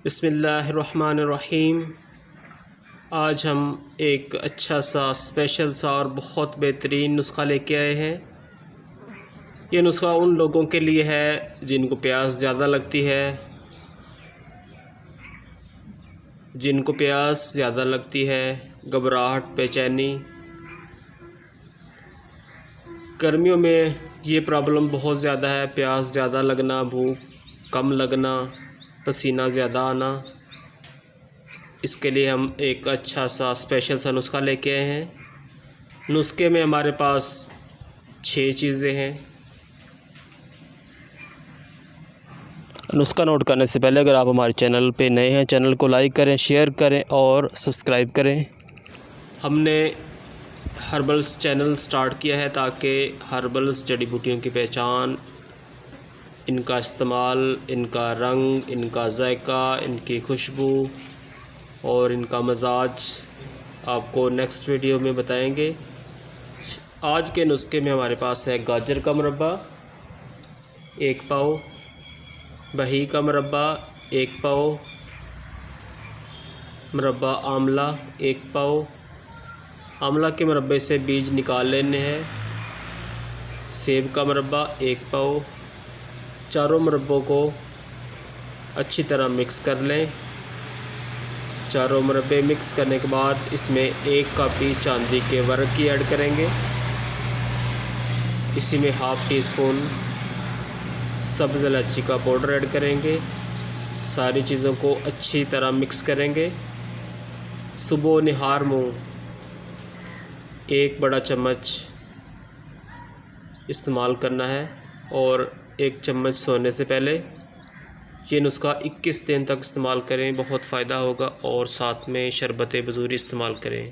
बिस्मिल्लाहिर्रहमानिर्रहीम। आज हम एक अच्छा सा स्पेशल सा और बहुत बेहतरीन नुस्खा लेके आए हैं। ये नुस्खा उन लोगों के लिए है जिनको प्यास ज़्यादा लगती है, घबराहट, बेचैनी। गर्मियों में ये प्रॉब्लम बहुत ज़्यादा है, प्यास ज़्यादा लगना, भूख कम लगना, पसीना ज़्यादा आना। इसके लिए हम एक अच्छा सा स्पेशल सा नुस्खा लेके आए हैं। नुस्खे में हमारे पास 6 चीज़ें हैं। नुस्खा नोट करने से पहले अगर आप हमारे चैनल पे नए हैं, चैनल को लाइक करें, शेयर करें और सब्सक्राइब करें। हमने हर्बल्स चैनल स्टार्ट किया है ताकि हर्बल्स जड़ी बूटियों की पहचान, इनका इस्तेमाल, इनका रंग, इनका जायका, इनकी खुशबू और इनका मजाज आपको नेक्स्ट वीडियो में बताएंगे। आज के नुस्खे में हमारे पास है गाजर का मुरब्बा 1 पाव, बही का मुरब्बा 1 पाव, मुरब्बा आंवला 1 पाव। आंवला के मुरब्बे से बीज निकाल लेने हैं। सेब का मुरब्बा 1 पाव। चारों मुरब्बों को अच्छी तरह मिक्स कर लें। चारों मुरब्बे मिक्स करने के बाद इसमें 1 कापी चांदी के वर्क की ऐड करेंगे। इसी में ½ टी स्पून सब्ज़ इलायची का पाउडर ऐड करेंगे। सारी चीज़ों को अच्छी तरह मिक्स करेंगे। सुबह निहार मुँह 1 बड़ा चम्मच इस्तेमाल करना है और 1 चम्मच सोने से पहले। ये नुस्खा 21 दिन तक इस्तेमाल करें, बहुत फ़ायदा होगा। और साथ में शरबत बजूरी इस्तेमाल करें।